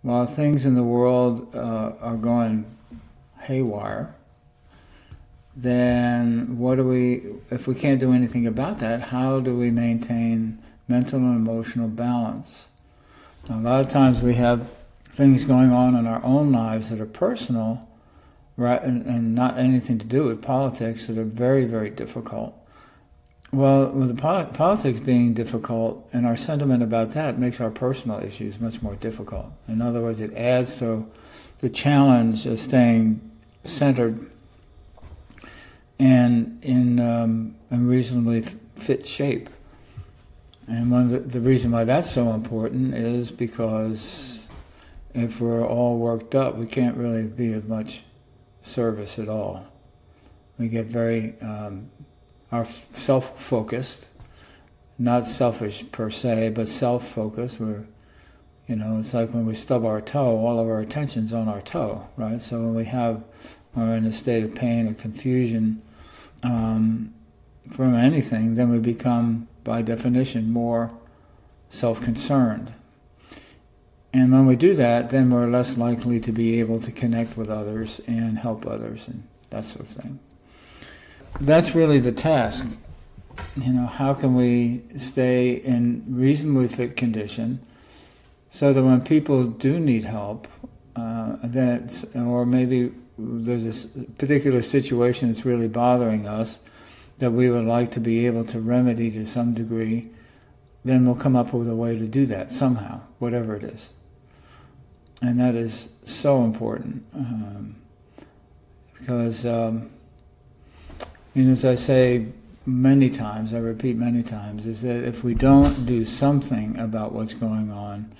while things in the world are going haywire, then if we can't do anything about that, how do we maintain mental and emotional balance? Now, a lot of times we have things going on in our own lives that are personal, right, and not anything to do with politics, that are very, very difficult. Well, with the politics being difficult, and our sentiment about that makes our personal issues much more difficult. In other words, it adds to the challenge of staying centered and in reasonably fit shape. And one of the reason why that's so important is because if we're all worked up, we can't really be of much service at all. We get very are self-focused, not selfish per se, but self-focused. It's like when we stub our toe, all of our attention's on our toe, right? So when we're in a state of pain or confusion from anything, then we become, by definition, more self-concerned. And when we do that, then we're less likely to be able to connect with others and help others and that sort of thing. That's really the task. How can we stay in reasonably fit condition so that when people do need help, or maybe there's a particular situation that's really bothering us that we would like to be able to remedy to some degree, then we'll come up with a way to do that somehow, whatever it is. And that is so important because, as I say many times, I repeat many times, is that if we don't do something about what's going on,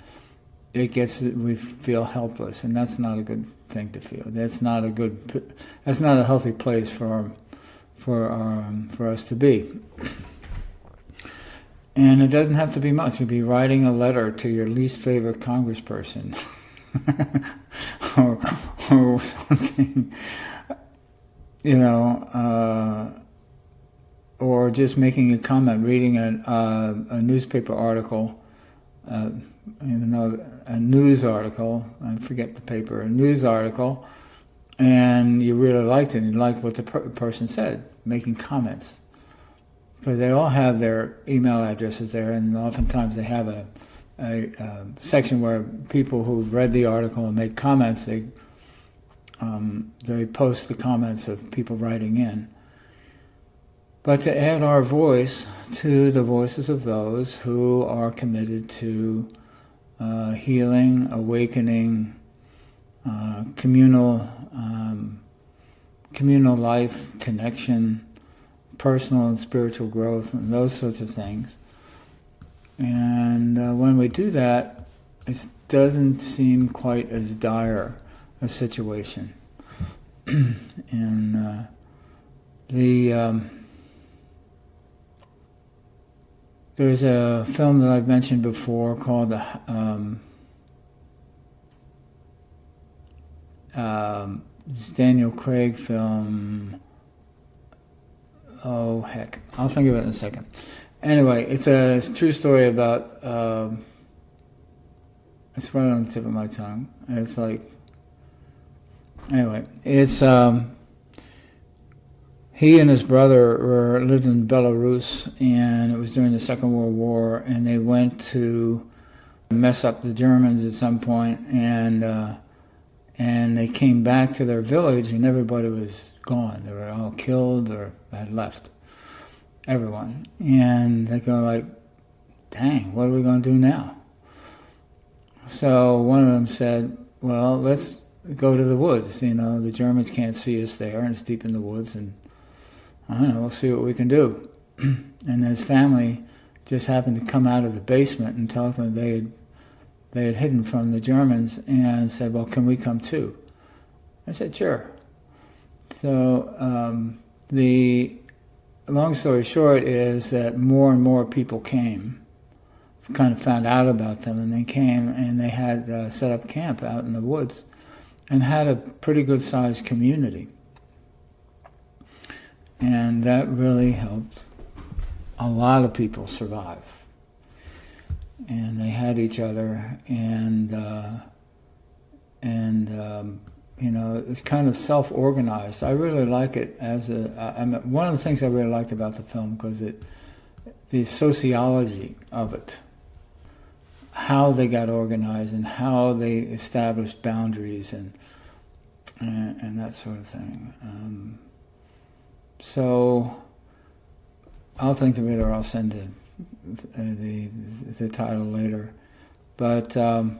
we feel helpless, and that's not a good thing to feel. That's not a healthy place for us to be. And it doesn't have to be much. You'd be writing a letter to your least favorite congressperson, or something, or just making a comment, reading a newspaper article, even though a news article, I forget the paper, a news article, and you really liked it, and you liked what the person said, making comments. Because they all have their email addresses there, and oftentimes they have a section where people who've read the article and make comments, they post the comments of people writing in. But to add our voice to the voices of those who are committed to healing, awakening, communal life, connection, personal and spiritual growth, and those sorts of things. And when we do that, it doesn't seem quite as dire a situation. And there's a film that I've mentioned before called this Daniel Craig film. Oh heck, I'll think of it in a second. Anyway, it's a true story about. It's right on the tip of my tongue. It's like. Anyway, it's he and his brother lived in Belarus, and it was during the Second World War, and they went to mess up the Germans at some point, and they came back to their village, and everybody was gone. They were all killed or had left. Everyone. And they go like, dang, what are we going to do now? So one of them said, well, let's go to the woods. The Germans can't see us there, and it's deep in the woods, and I don't know, we'll see what we can do. And his family just happened to come out of the basement and tell them they had hidden from the Germans, and said, well, can we come too? I said, sure. So the long story short is that more and more people came, kind of found out about them, and they came, and they had set up camp out in the woods and had a pretty good-sized community. And that really helped a lot of people survive. And they had each other, and it's kind of self-organized. I really like it one of the things I really liked about the film, because the sociology of it, how they got organized and how they established boundaries and that sort of thing. So I'll think of it, or I'll send the title later. But and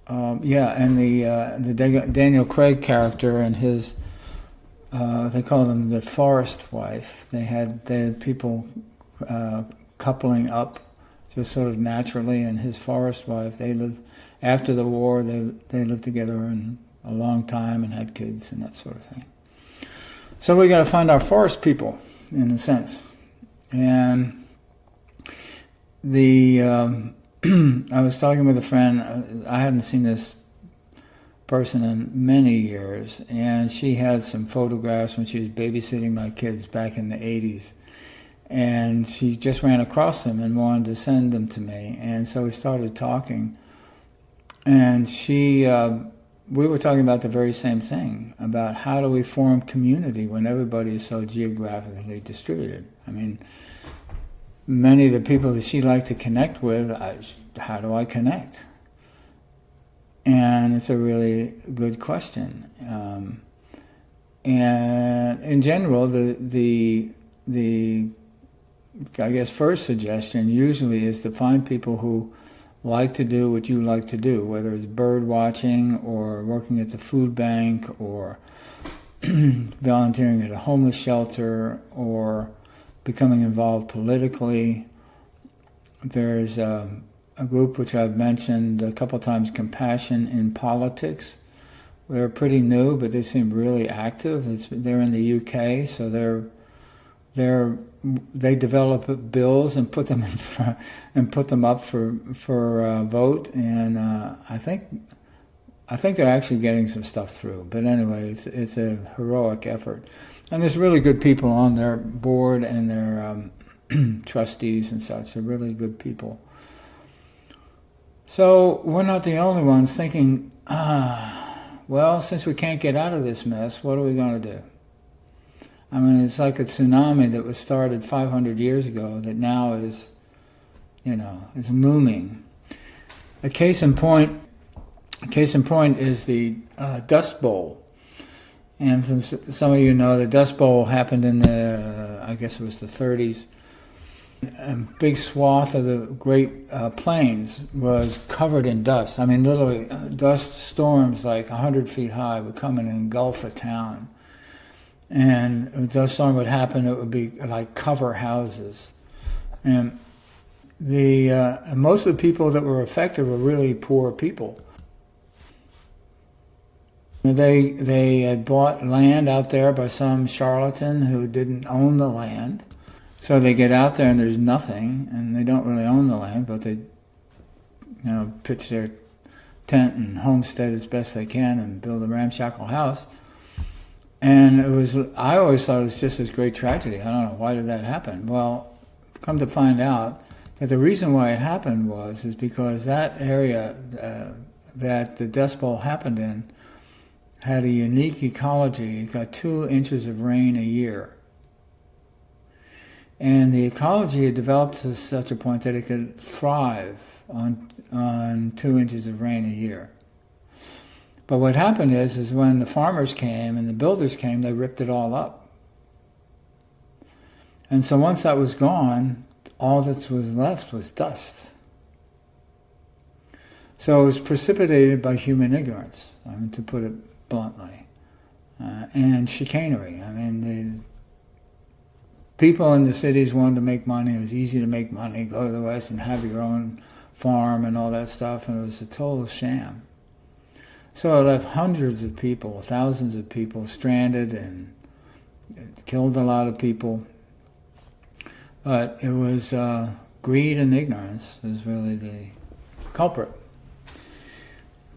the Daniel Craig character and his they call them the forest wife. They had people coupling up just sort of naturally, and his forest wife, they lived after the war. They lived together in a long time and had kids and that sort of thing. So we got to find our forest people, in a sense. And I was talking with a friend. I hadn't seen this person in many years, and she had some photographs when she was babysitting my kids back in the 80s. And she just ran across them and wanted to send them to me. And so we started talking. And we were talking about the very same thing, about how do we form community when everybody is so geographically distributed. I mean, many of the people that she liked to connect with, how do I connect? And it's a really good question. And in general, the I guess first suggestion usually is to find people who like to do what you like to do, whether it's bird watching or working at the food bank or volunteering at a homeless shelter or becoming involved politically. There's a group which I've mentioned a couple times, Compassion in Politics. They're pretty new, but they seem really active. They're in the UK, so they develop bills and put them up for vote, and I think they're actually getting some stuff through. But anyway, it's a heroic effort, and there's really good people on their board and their trustees and such. They're really good people. So we're not the only ones thinking, well, since we can't get out of this mess, what are we going to do? I mean, it's like a tsunami that was started 500 years ago that now is looming. A case in point is the Dust Bowl. And from some of you know, the Dust Bowl happened in I guess it was the 30s. A big swath of the Great Plains was covered in dust. I mean, literally, dust storms like 100 feet high would come and engulf a town. And if a dust storm would happen, it would be like cover houses. And most of the people that were affected were really poor people. They had bought land out there by some charlatan who didn't own the land. So they get out there and there's nothing, and they don't really own the land, but they pitch their tent and homestead as best they can and build a ramshackle house. And I always thought it was just this great tragedy. I don't know, why did that happen? Well, come to find out that the reason why it happened is because that area that the Dust Bowl happened in had a unique ecology. It got 2 inches of rain a year. And the ecology had developed to such a point that it could thrive on 2 inches of rain a year. But what happened is when the farmers came and the builders came, they ripped it all up. And so once that was gone, all that was left was dust. So it was precipitated by human ignorance, to put it bluntly, and chicanery. I mean, the people in the cities wanted to make money. It was easy to make money, go to the West and have your own farm and all that stuff, and it was a total sham. So it left hundreds of people, thousands of people stranded, and it killed a lot of people. But it was greed and ignorance was really the culprit.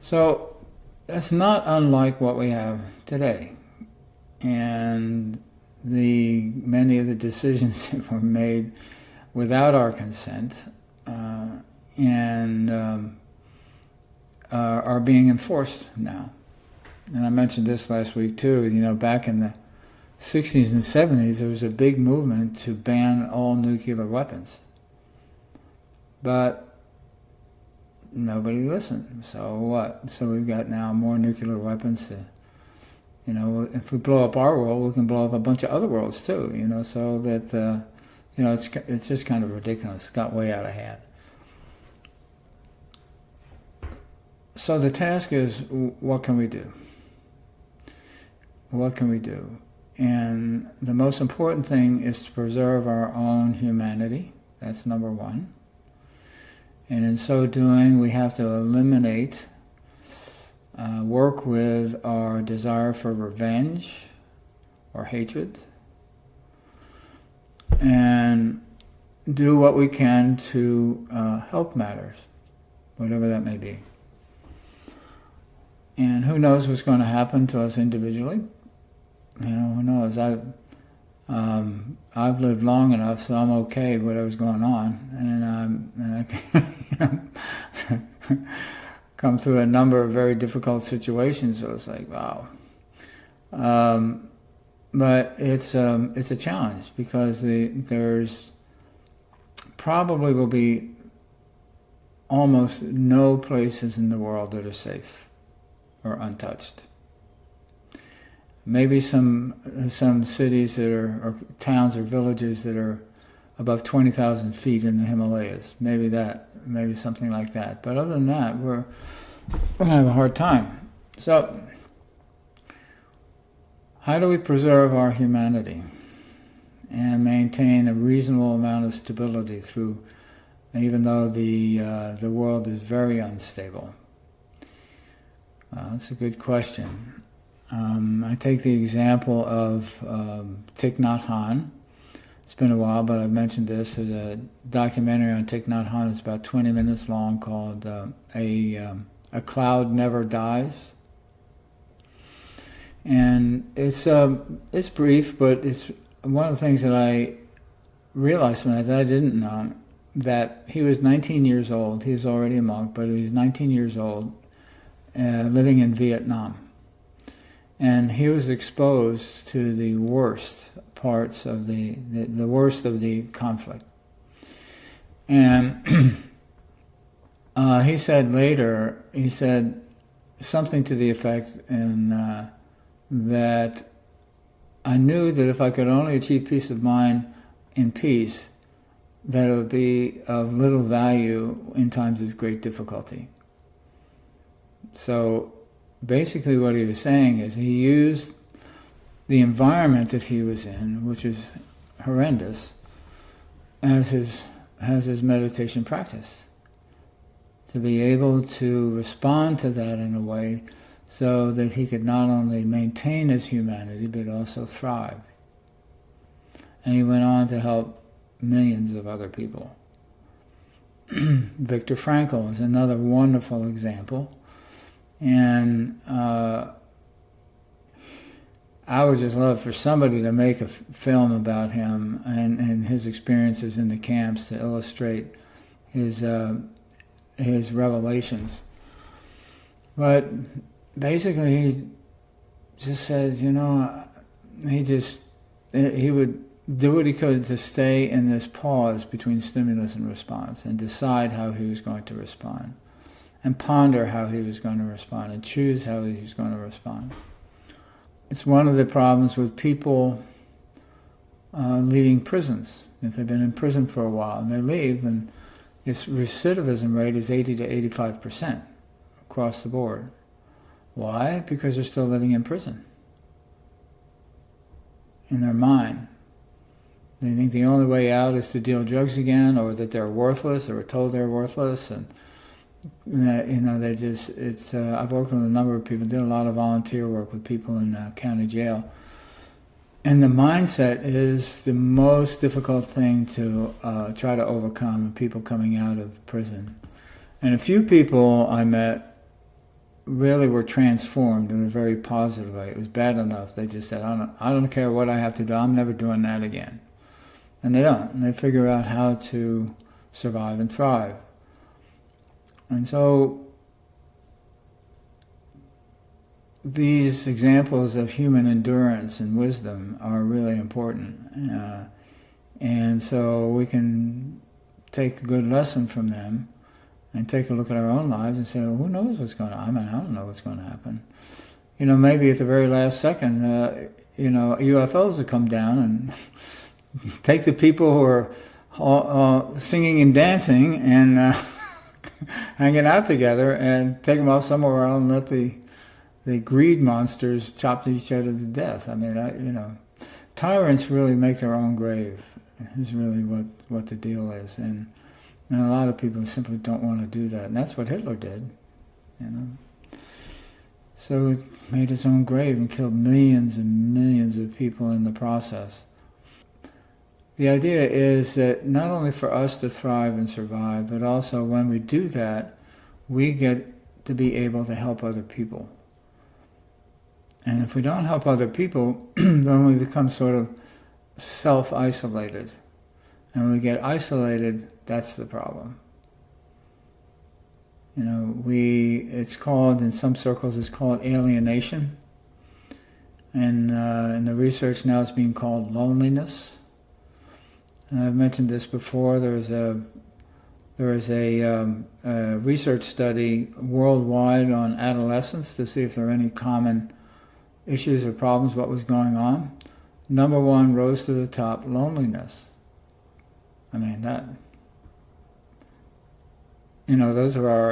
So that's not unlike what we have today. And many of the decisions that were made without our consent, are being enforced now. And I mentioned this last week too. Back in the 60s and 70s, there was a big movement to ban all nuclear weapons. But nobody listened. So what? So we've got now more nuclear weapons to, if we blow up our world, we can blow up a bunch of other worlds too, so that, it's just kind of ridiculous. It got way out of hand. So the task is, what can we do? What can we do? And the most important thing is to preserve our own humanity. That's number one. And in so doing, we have to eliminate, work with our desire for revenge or hatred, and do what we can to help matters, whatever that may be. And who knows what's going to happen to us individually? Who knows? I've lived long enough, so I'm okay with whatever's going on, and I come through a number of very difficult situations. So it's like, wow. But it's a challenge, because there's probably will be almost no places in the world that are safe or untouched. Maybe some cities that are, or towns or villages that are above 20,000 feet in the Himalayas. Maybe something like that. But other than that, we're going to have a hard time. So, how do we preserve our humanity and maintain a reasonable amount of stability through, even though the world is very unstable? That's a good question. I take the example of Thich Nhat Hanh. It's been a while, but I've mentioned this. There's a documentary on Thich Nhat Hanh. It's about 20 minutes long, called A Cloud Never Dies. And it's brief, but it's one of the things that I realized from that I didn't know, that he was 19 years old. He was already a monk, but he was 19 years old, living in Vietnam. And he was exposed to the worst parts of the worst of the conflict. And he said later, something to the effect that I knew that if I could only achieve peace of mind in peace, that it would be of little value in times of great difficulty. So basically what he was saying is he used the environment that he was in, which is horrendous, as his meditation practice, to be able to respond to that in a way so that he could not only maintain his humanity but also thrive. And he went on to help millions of other people. Viktor Frankl is another wonderful example. And I would just love for somebody to make a film about him and his experiences in the camps to illustrate his revelations. But basically, he just said, he would do what he could to stay in this pause between stimulus and response and decide how he was going to respond, and ponder how he was going to respond, and choose how he was going to respond. It's one of the problems with people leaving prisons. If they've been in prison for a while and they leave, and its recidivism rate is 80 to 85% across the board. Why? Because they're still living in prison. In their mind. They think the only way out is to deal drugs again, or that they're worthless, or are told they're worthless, and they just, I've worked with a number of people, did a lot of volunteer work with people in county jail. And the mindset is the most difficult thing to try to overcome in people coming out of prison. And a few people I met really were transformed in a very positive way. It was bad enough. They just said, I don't care what I have to do, I'm never doing that again. And they don't. And they figure out how to survive and thrive. And so these examples of human endurance and wisdom are really important. And so we can take a good lesson from them and take a look at our own lives and say, well, who knows what's going to happen? I mean, I don't know what's going to happen. Maybe at the very last second, UFOs will come down and take the people who are singing and dancing and hanging out together and take them off somewhere else and let the greed monsters chop each other to death. I mean, tyrants really make their own grave is really what the deal is. And a lot of people simply don't want to do that. And that's what Hitler did, So it made its own grave and killed millions and millions of people in the process. The idea is that not only for us to thrive and survive, but also when we do that, we get to be able to help other people. And if we don't help other people, then we become sort of self-isolated. And when we get isolated, that's the problem. It's called, in some circles, it's called alienation. And in the research now it's being called loneliness. And I've mentioned this before. There is a research study worldwide on adolescence to see if there are any common issues or problems, what was going on. Number one rose to the top, loneliness. I mean,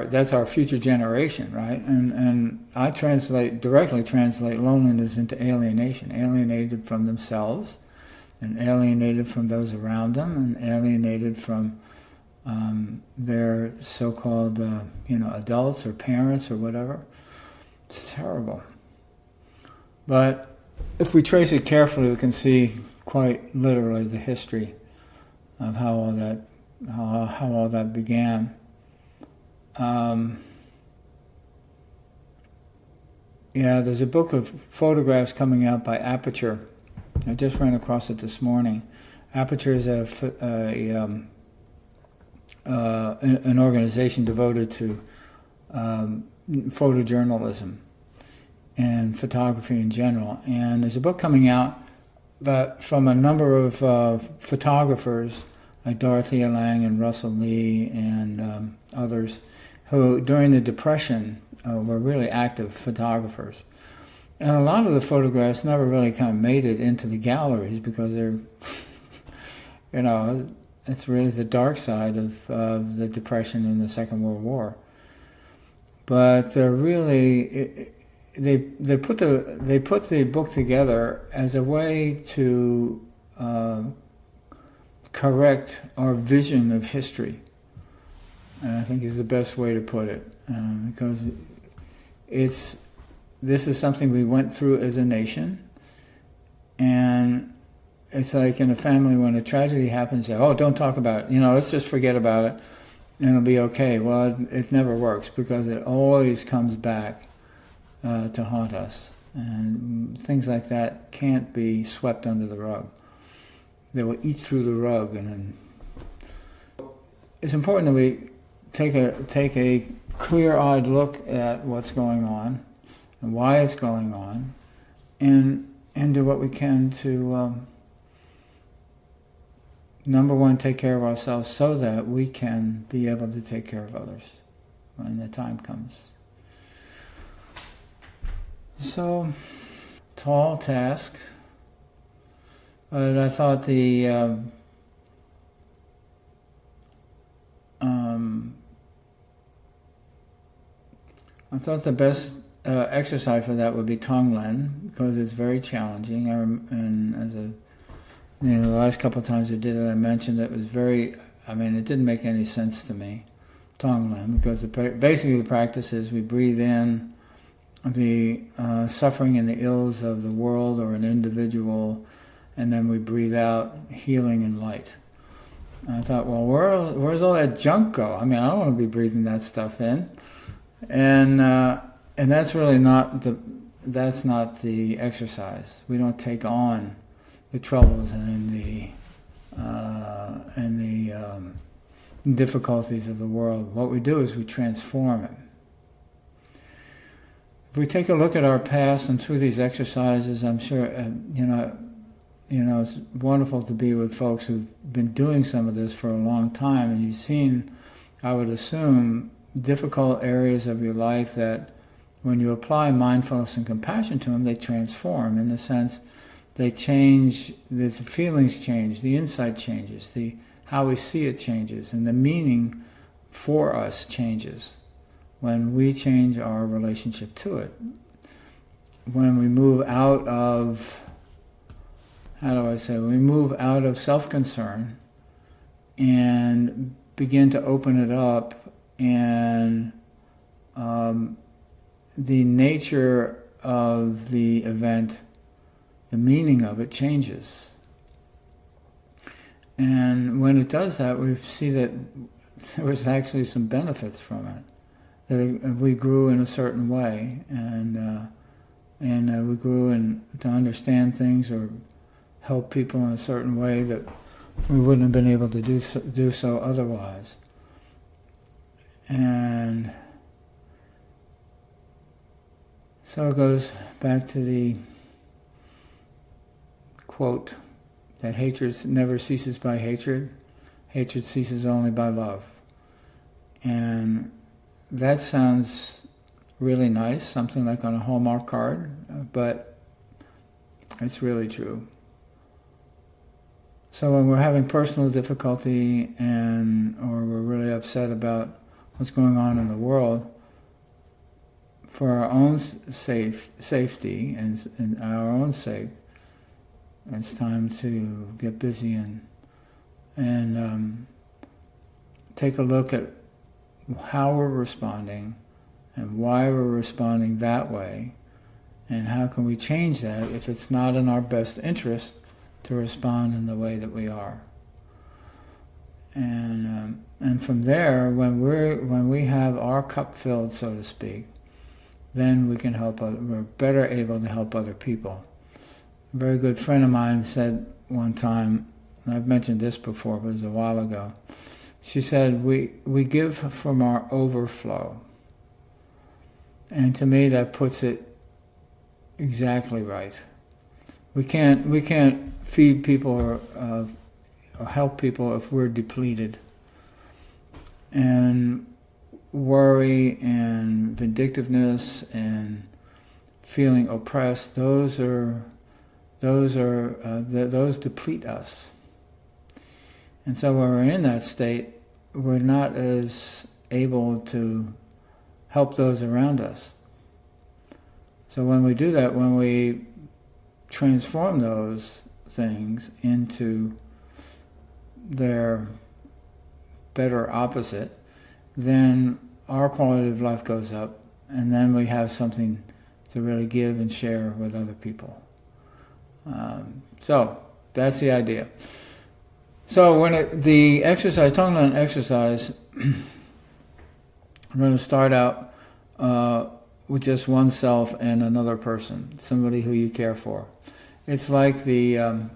that's our future generation, right? And I directly translate loneliness into alienation, alienated from themselves, and alienated from those around them, and alienated from their so-called, adults or parents or whatever. It's terrible. But if we trace it carefully, we can see quite literally the history of how all that began. There's a book of photographs coming out by Aperture. I just ran across it this morning. Aperture is an organization devoted to photojournalism and photography in general. And there's a book coming out from a number of photographers like Dorothea Lange and Russell Lee and others who, during the Depression, were really active photographers. And a lot of the photographs never really kind of made it into the galleries because they're, it's really the dark side of the Depression and the Second World War. But they're really, they put the book together as a way to correct our vision of history. And I think is the best way to put it, because this is something we went through as a nation, and it's like in a family when a tragedy happens, don't talk about it, let's just forget about it, and it'll be okay. Well, it never works, because it always comes back to haunt us, and things like that can't be swept under the rug. They will eat through the rug, and then it's important that we take a clear-eyed look at what's going on and why it's going on, and do what we can to number one, take care of ourselves so that we can be able to take care of others when the time comes. So, tall task, but I thought the best exercise for that would be Tonglen, because it's very challenging. The last couple of times I did it, I mentioned it was it didn't make any sense to me, Tonglen, because basically the practice is we breathe in the suffering and the ills of the world or an individual, and then we breathe out healing and light. And I thought, well, where's all that junk go? I don't want to be breathing that stuff in. And that's really not the exercise. We don't take on the troubles and the difficulties of the world. What we do is we transform it. if we take a look at our past and through these exercises, I'm sure, it's wonderful to be with folks who've been doing some of this for a long time, and you've seen, I would assume, difficult areas of your life that when you apply mindfulness and compassion to them, they transform, in the sense they change, the feelings change, the insight changes, how we see it changes, and the meaning for us changes when we change our relationship to it. When we move out of, we move out of self-concern and begin to open it up, and the nature of the event, the meaning of it changes. And when it does that, we see that there was actually some benefits from it. That we grew in a certain way, and we grew to understand things or help people in a certain way that we wouldn't have been able to do so otherwise. And so it goes back to the quote that hatred never ceases by hatred, hatred ceases only by love. And that sounds really nice, something like on a Hallmark card, but it's really true. So when we're having personal difficulty or we're really upset about what's going on in the world, for our own safety and our own sake, it's time to get busy and take a look at how we're responding and why we're responding that way, and how can we change that if it's not in our best interest to respond in the way that we are. And from there, when we have our cup filled, so to speak, then we can we're better able to help other people. A very good friend of mine said one time, and I've mentioned this before, but it was a while ago, she said, we give from our overflow. And to me that puts it exactly right. We can't feed people or help people if we're depleted. And worry and vindictiveness and feeling oppressed, those deplete us. And so when we're in that state, we're not as able to help those around us. So when we do that, when we transform those things into their better opposite, then our quality of life goes up, and then we have something to really give and share with other people. So that's the idea. So when the exercise, talking about exercise, I'm going to start out with just oneself and another person, somebody who you care for. It's like the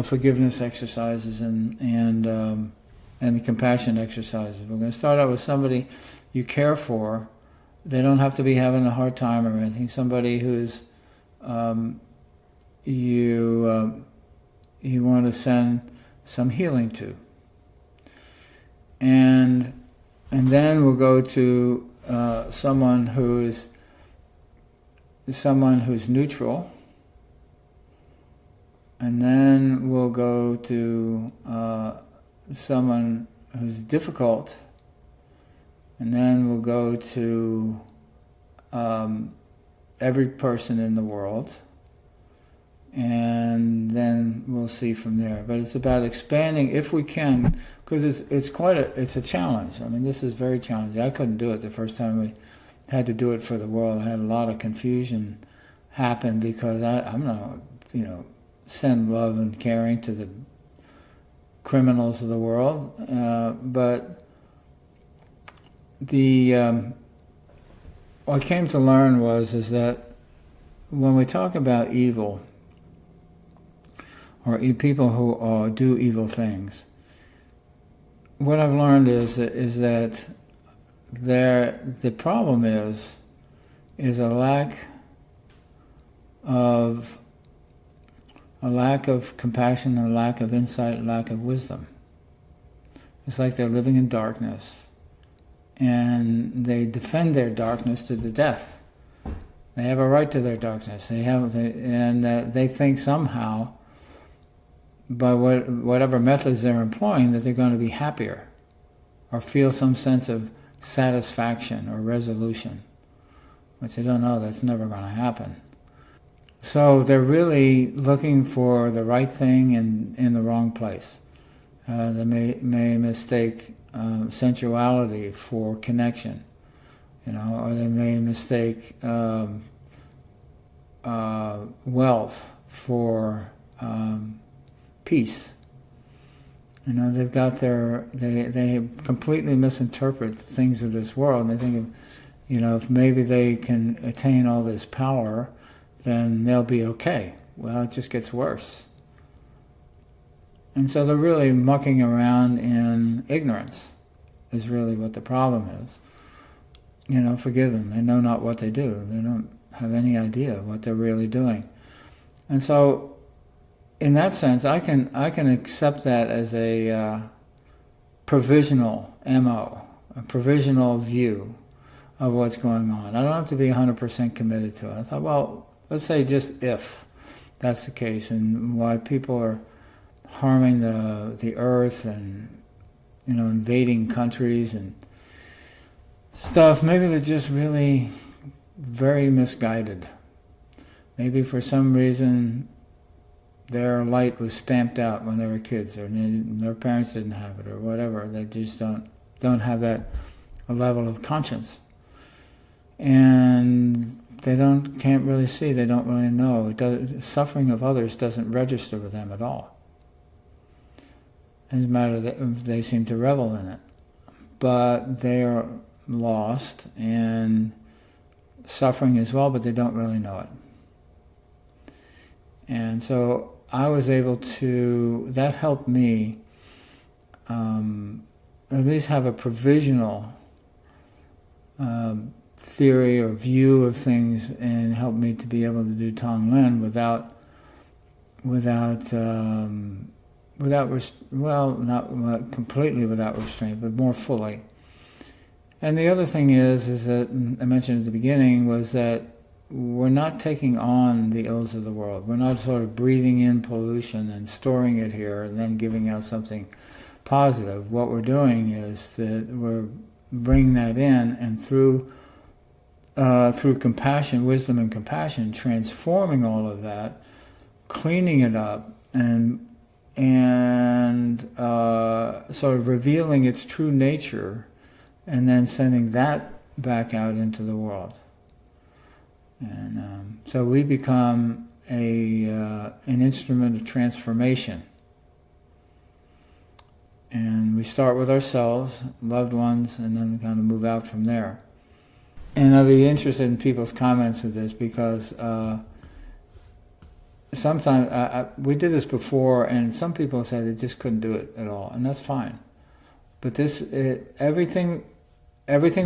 forgiveness exercises and the compassion exercises. We're going to start out with somebody you care for. They don't have to be having a hard time or anything. Somebody who's you want to send some healing to, and then we'll go to someone who's neutral, and then we'll go to someone who's difficult, and then we'll go to every person in the world, and then we'll see from there. But it's about expanding, if we can, because it's a challenge. I mean, this is very challenging. I couldn't do it the first time we had to do it for the world. I had a lot of confusion happen because I'm not, send love and caring to the criminals of the world, but what I came to learn is that when we talk about evil, or people who do evil things, what I've learned is that the problem is is a lack of compassion, a lack of insight, a lack of wisdom. It's like they're living in darkness, and they defend their darkness to the death. They have a right to their darkness. They think somehow, by whatever methods they're employing, that they're going to be happier, or feel some sense of satisfaction or resolution. Which they don't know, that's never going to happen. So they're really looking for the right thing in the wrong place. They may mistake sensuality for connection, or they may mistake wealth for peace. They've got they completely misinterpret the things of this world, and they think if maybe they can attain all this power, then they'll be okay. Well, it just gets worse. And so they're really mucking around in ignorance is really what the problem is. Forgive them. They know not what they do. They don't have any idea what they're really doing. And so, in that sense, I can accept that as a provisional MO, a provisional view of what's going on. I don't have to be 100% committed to it. I thought, well, let's say just if that's the case, and why people are harming the earth and invading countries and stuff, maybe they're just really very misguided. Maybe for some reason their light was stamped out when they were kids, or their parents didn't have it, or whatever. They just don't have that level of conscience, and they can't really see. They don't really know. Suffering of others doesn't register with them at all. It doesn't matter that they seem to revel in it, but they are lost and suffering as well, but they don't really know it. And so I was able to, that helped me at least have a provisional theory or view of things, and helped me to be able to do Tonglen without not completely without restraint, but more fully. And the other thing is that I mentioned at the beginning, was that we're not taking on the ills of the world. We're not sort of breathing in pollution and storing it here and then giving out something positive. What we're doing is that we're bringing that in, and through compassion, wisdom and compassion, transforming all of that, cleaning it up, and sort of revealing its true nature, and then sending that back out into the world. And so we become an instrument of transformation. And we start with ourselves, loved ones, and then we kind of move out from there. And I'll be interested in people's comments with this, because sometimes we did this before, and some people said they just couldn't do it at all, and that's fine. But everything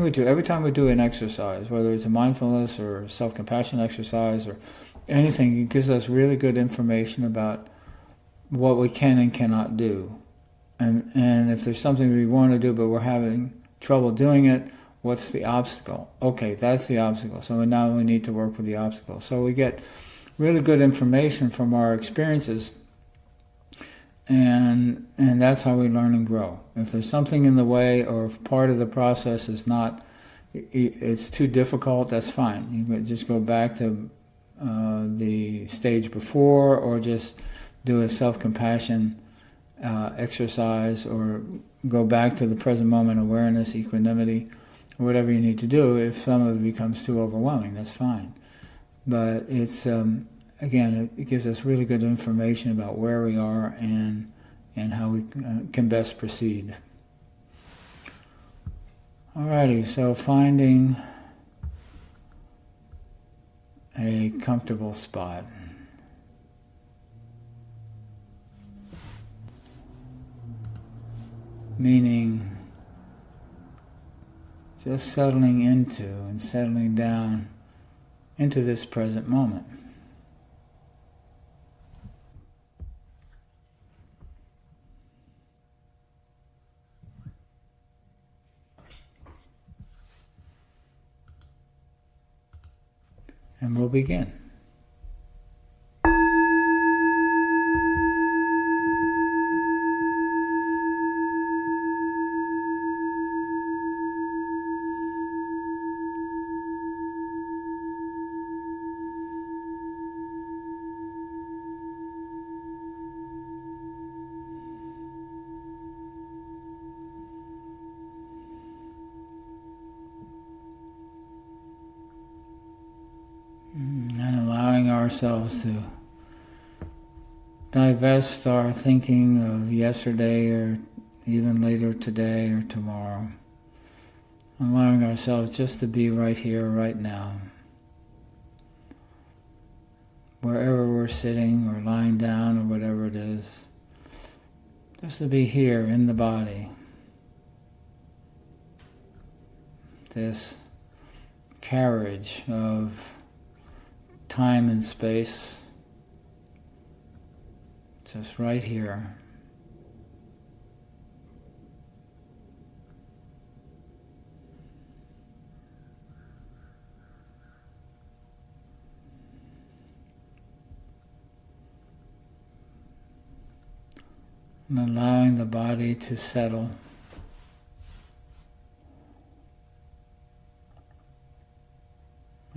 we do, every time we do an exercise, whether it's a mindfulness or self-compassion exercise or anything, it gives us really good information about what we can and cannot do. And if there's something we want to do but we're having trouble doing it, what's the obstacle? Okay, that's the obstacle. So now we need to work with the obstacle. So we get really good information from our experiences, and that's how we learn and grow. If there's something in the way, or if part of the process is it's too difficult, that's fine. You can just go back to the stage before, or just do a self-compassion exercise, or go back to the present moment awareness, equanimity, or whatever you need to do. If some of it becomes too overwhelming, that's fine. But it's again, it gives us really good information about where we are and how we can best proceed. Alrighty, so finding a comfortable spot. Meaning just settling into and settling down into this present moment. And we'll begin. And allowing ourselves to divest our thinking of yesterday or even later today or tomorrow. Allowing ourselves just to be right here, right now. Wherever we're sitting or lying down or whatever it is. Just to be here in the body. This carriage of time and space, just right here. And allowing the body to settle.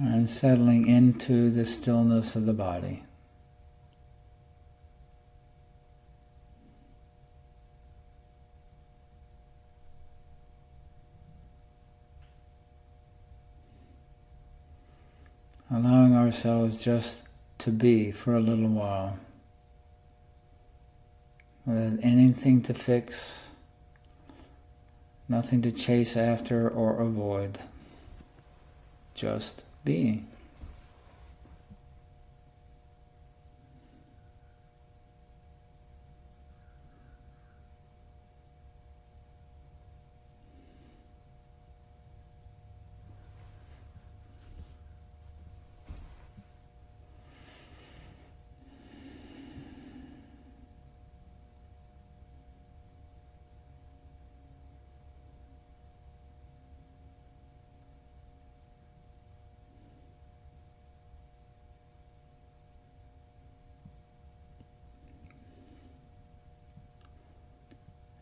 And settling into the stillness of the body. Allowing ourselves just to be for a little while. Without anything to fix, nothing to chase after or avoid. Just being.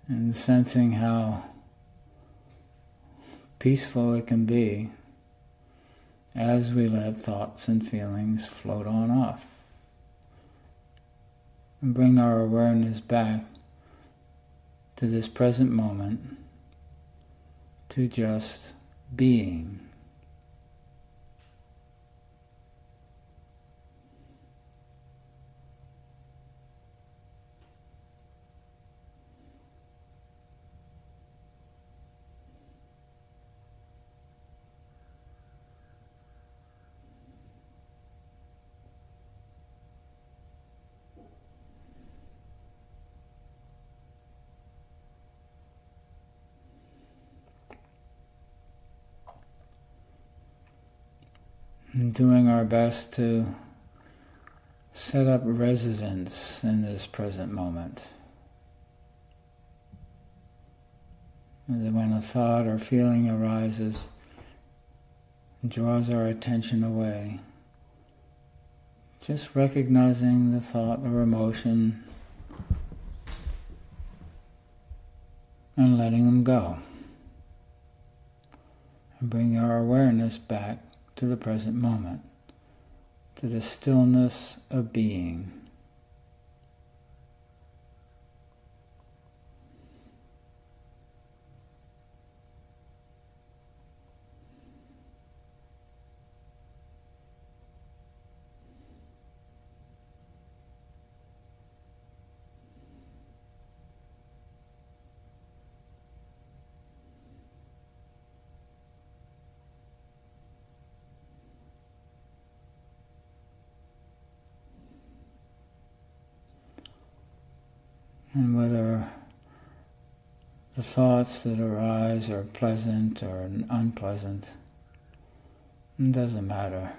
And sensing how peaceful it can be as we let thoughts and feelings float on off. And bring our awareness back to this present moment, to just being. And doing our best to set up residence in this present moment. And that when a thought or feeling arises and draws our attention away, just recognizing the thought or emotion and letting them go. And bring our awareness back to the present moment, to the stillness of being. And whether the thoughts that arise are pleasant or unpleasant, it doesn't matter.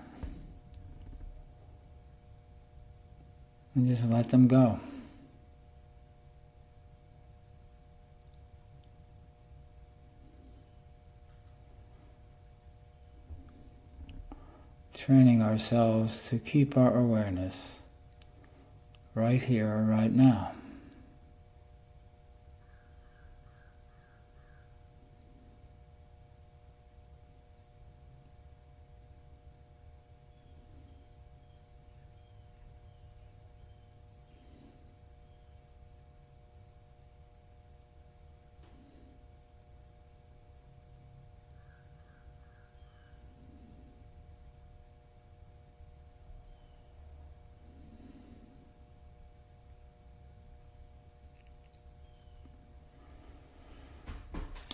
And just let them go. Training ourselves to keep our awareness right here, right now.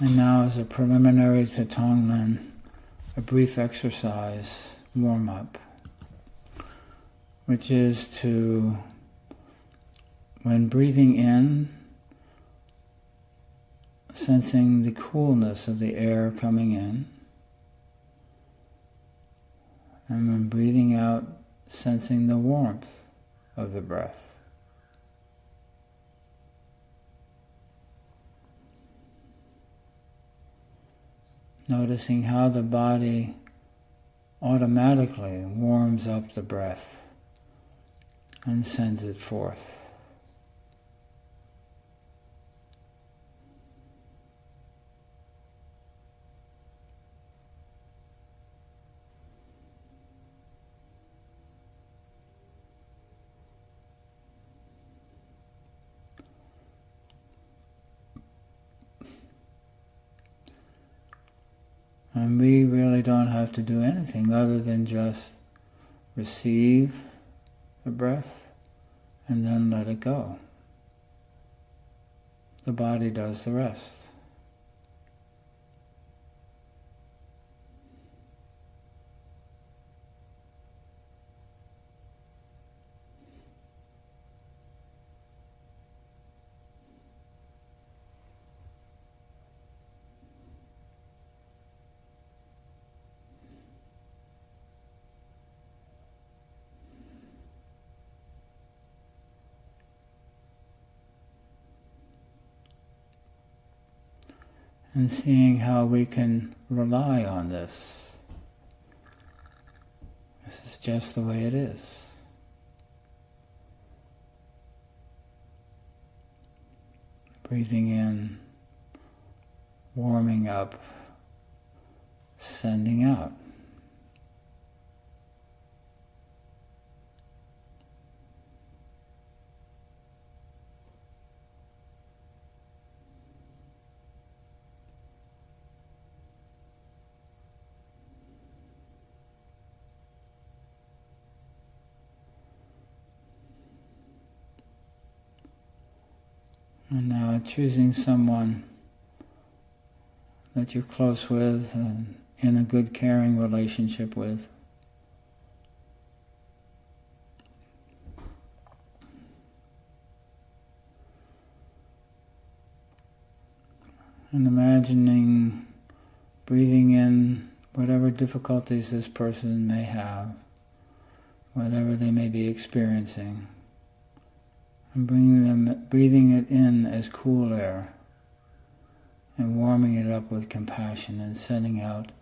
And now, as a preliminary to Tonglen, a brief exercise, warm-up, which is to, when breathing in, sensing the coolness of the air coming in, and when breathing out, sensing the warmth of the breath. Noticing how the body automatically warms up the breath and sends it forth. And we really don't have to do anything other than just receive the breath and then let it go. The body does the rest. And seeing how we can rely on this. This is just the way it is. Breathing in, warming up, sending out. And now choosing someone that you're close with and in a good caring relationship with. And imagining breathing in whatever difficulties this person may have, whatever they may be experiencing. And breathing it in as cool air and warming it up with compassion and sending out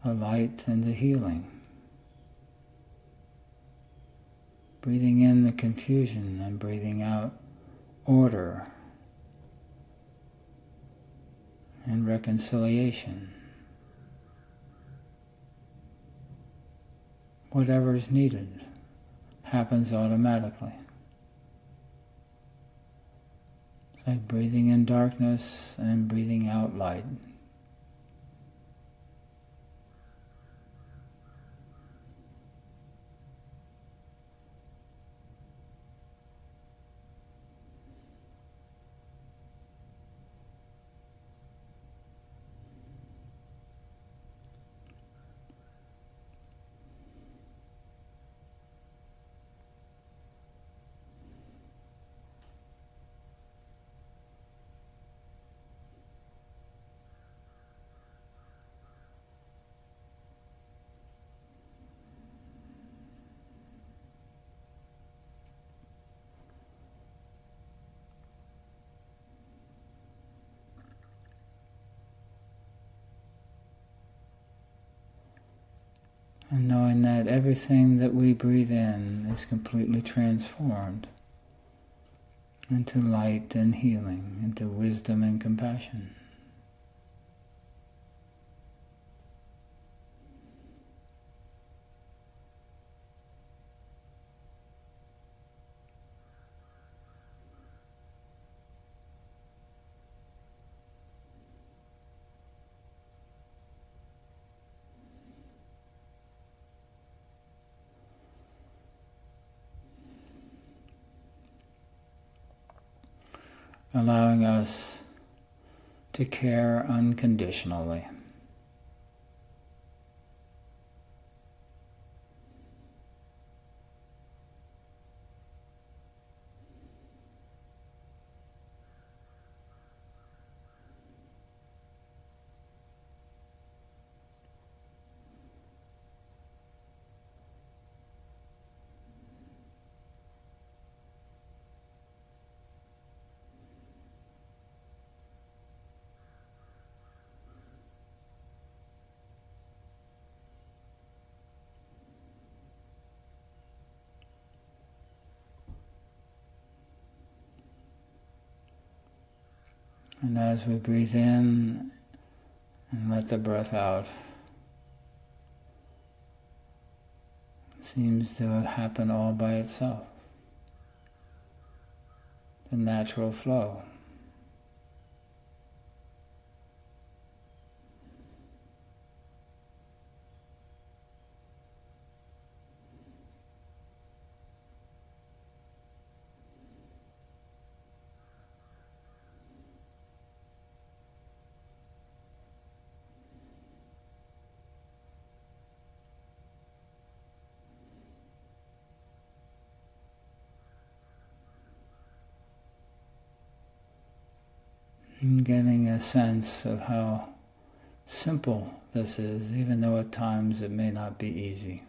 the light and the healing. Breathing in the confusion and breathing out order and reconciliation. Whatever is needed happens automatically. Like breathing in darkness and breathing out light. And knowing that everything that we breathe in is completely transformed into light and healing, into wisdom and compassion. Allowing us to care unconditionally. And as we breathe in and let the breath out, it seems to happen all by itself. The natural flow. And getting a sense of how simple this is, even though at times it may not be easy.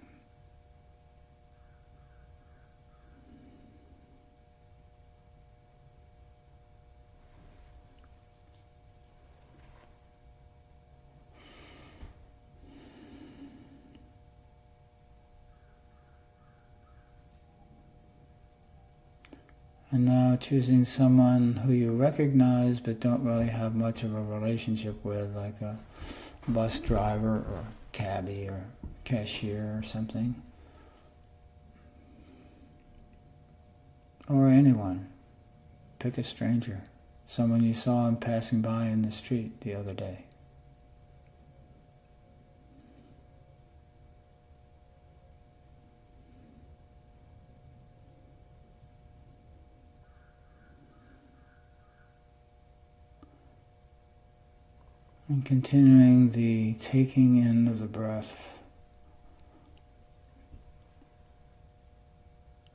And now choosing someone who you recognize but don't really have much of a relationship with, like a bus driver or cabbie or cashier or something. Or anyone. Pick a stranger. Someone you saw him passing by in the street the other day. And continuing the taking in of the breath,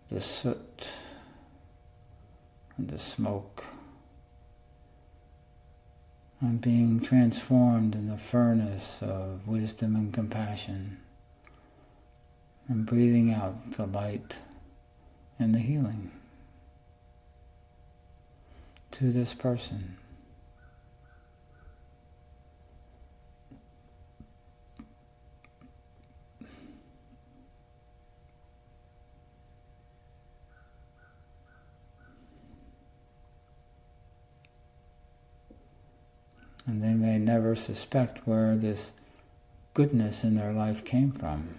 the soot and the smoke, and being transformed in the furnace of wisdom and compassion, and breathing out the light and the healing to this person. And they may never suspect where this goodness in their life came from.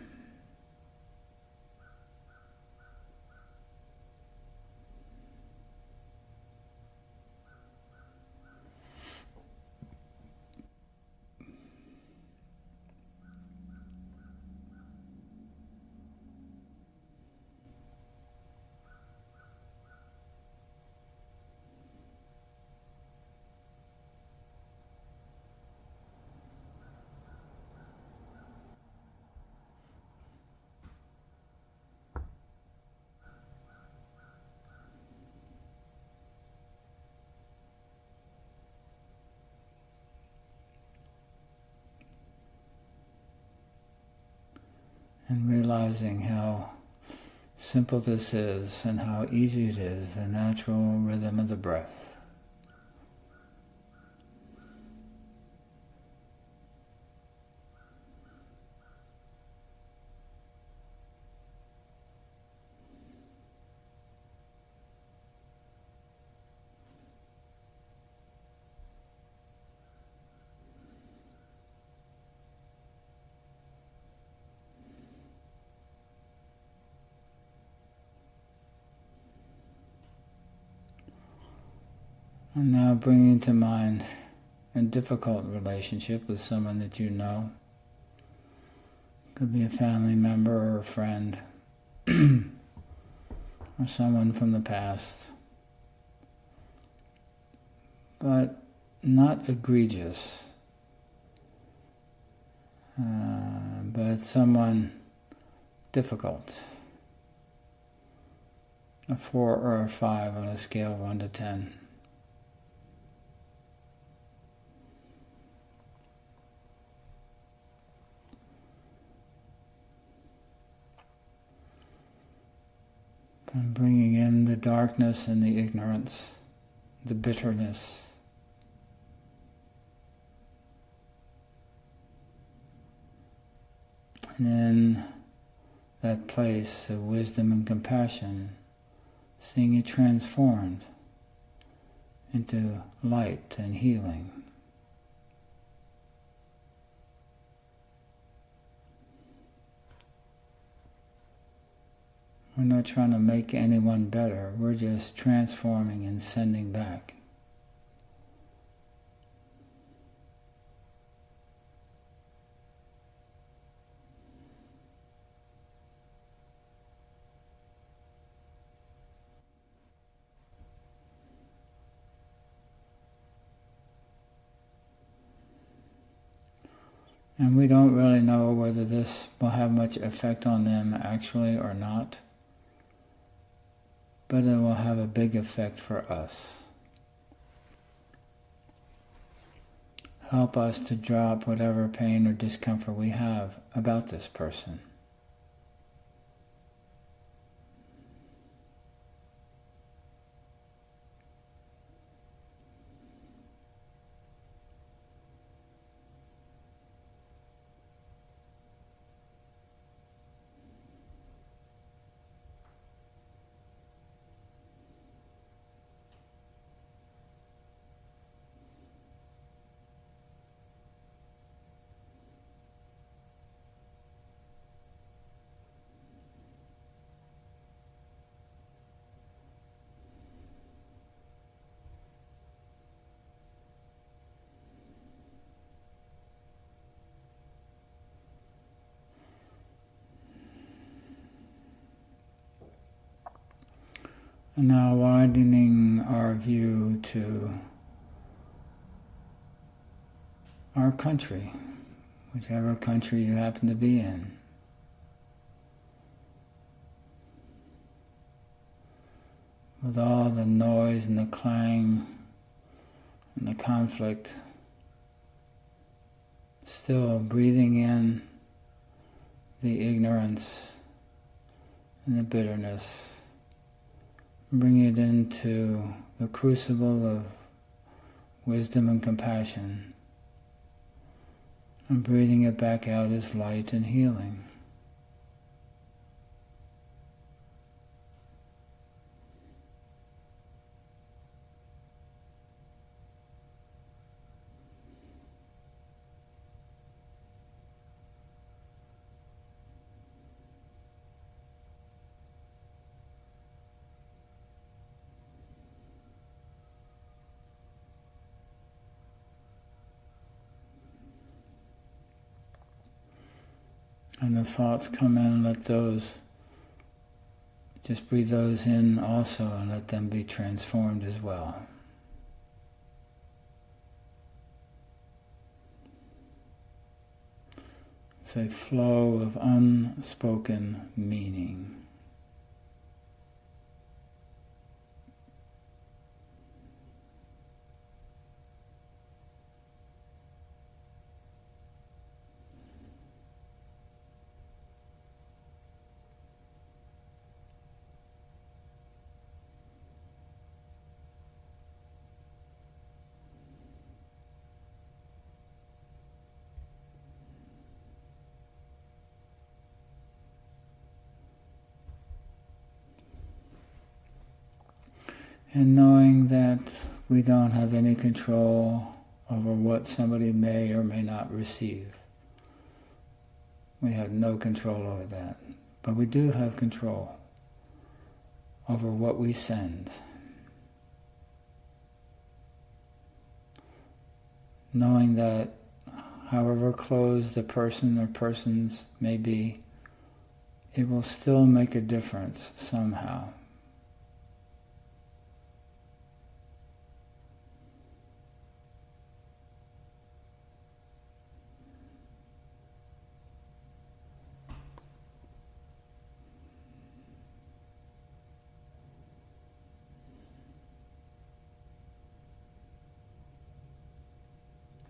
And realizing how simple this is and how easy it is, the natural rhythm of the breath. And now bringing to mind a difficult relationship with someone that you know. Could be a family member or a friend or someone from the past. But not egregious, but someone difficult. A 4 or a 5 on a scale of 1 to 10. And bringing in the darkness and the ignorance, the bitterness. And in that place of wisdom and compassion, seeing it transformed into light and healing. We're not trying to make anyone better, we're just transforming and sending back. And we don't really know whether this will have much effect on them actually or not, but it will have a big effect for us. Help us to drop whatever pain or discomfort we have about this person. And now widening our view to our country, whichever country you happen to be in. With all the noise and the clang and the conflict, still breathing in the ignorance and the bitterness. Bring it into the crucible of wisdom and compassion, and breathing it back out as light and healing. And the thoughts come in, let those, just breathe those in also and let them be transformed as well. It's a flow of unspoken meaning. And knowing that we don't have any control over what somebody may or may not receive. We have no control over that. But we do have control over what we send. knowing that however close the person or persons may be, it will still make a difference somehow.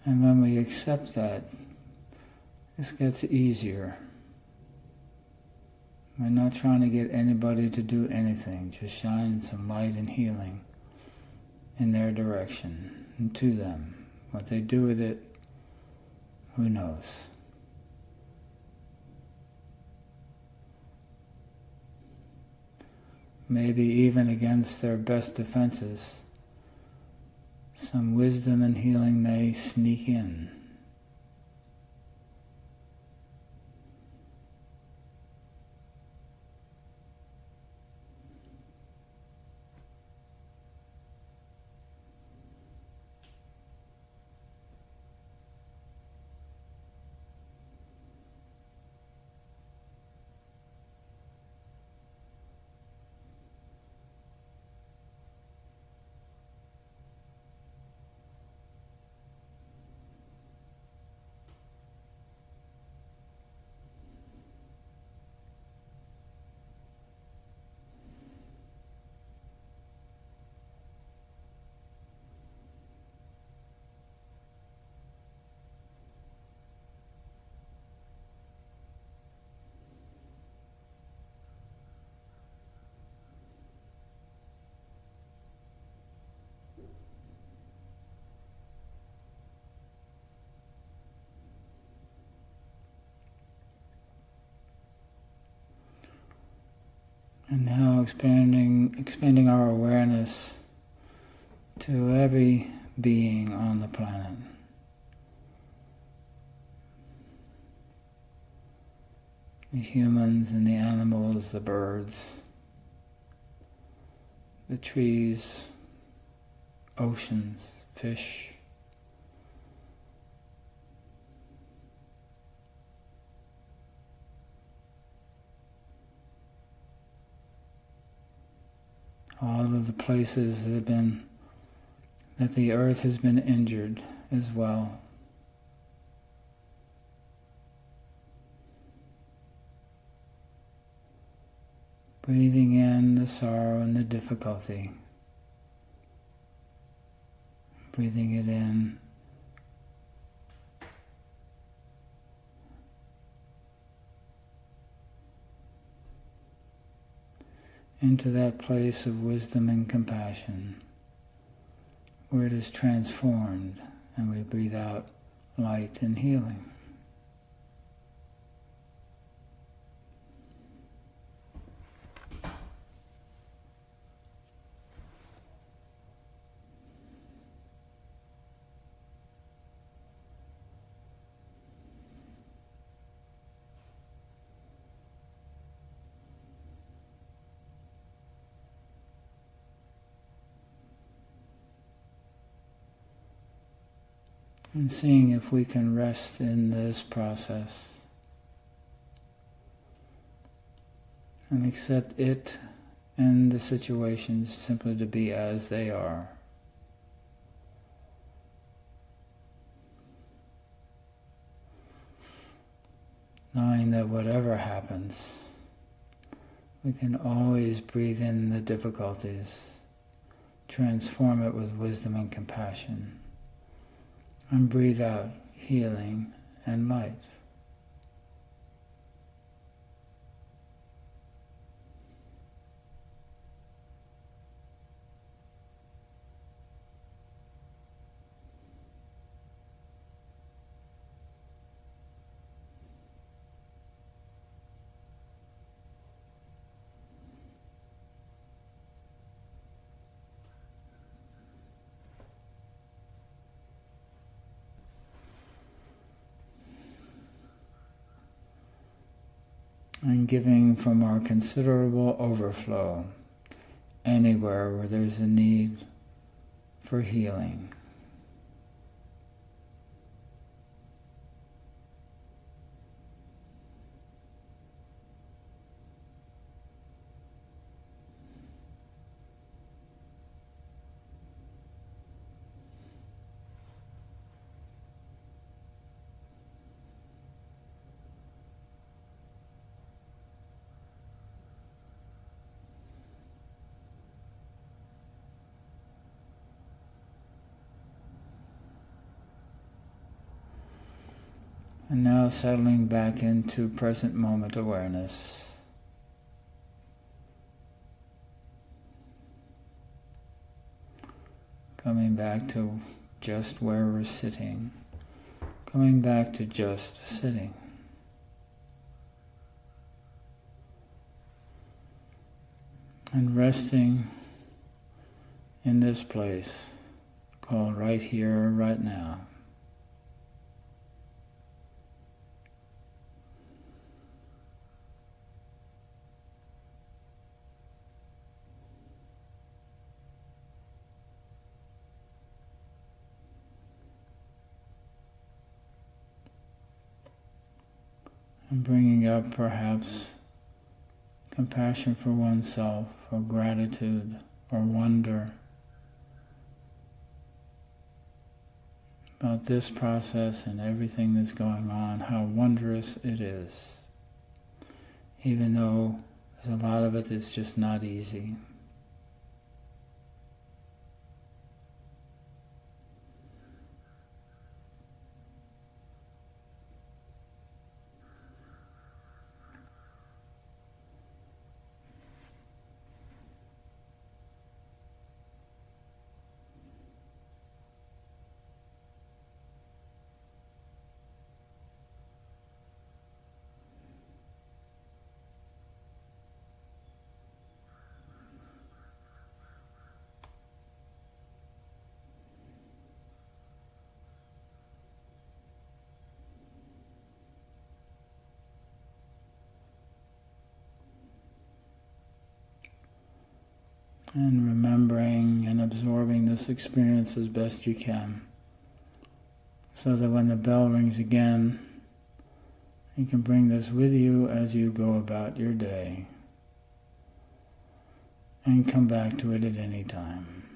And when we accept that, this gets easier. We're not trying to get anybody to do anything, just shine some light and healing in their direction and to them. What they do with it, who knows? Maybe even against their best defenses, some wisdom and healing may sneak in. And now expanding our awareness to every being on the planet. The humans and the animals, the birds, the trees, oceans, fish. All of the places that the earth has been injured as well. Breathing in the sorrow and the difficulty. Breathing it in. Into that place of wisdom and compassion, where it is transformed and we breathe out light and healing. And seeing if we can rest in this process and accept it and the situations simply to be as they are. Knowing that whatever happens, we can always breathe in the difficulties, transform it with wisdom and compassion, and breathe out healing and light. And giving from our considerable overflow anywhere where there's a need for healing. And now settling back into present moment awareness. Coming back to just where we're sitting. Coming back to just sitting. And resting in this place called right here, right now. And bringing up perhaps compassion for oneself, or gratitude, or wonder about this process and everything that's going on, how wondrous it is, even though there's a lot of it that's just not easy. And remembering and absorbing this experience as best you can, so that when the bell rings again, you can bring this with you as you go about your day and come back to it at any time.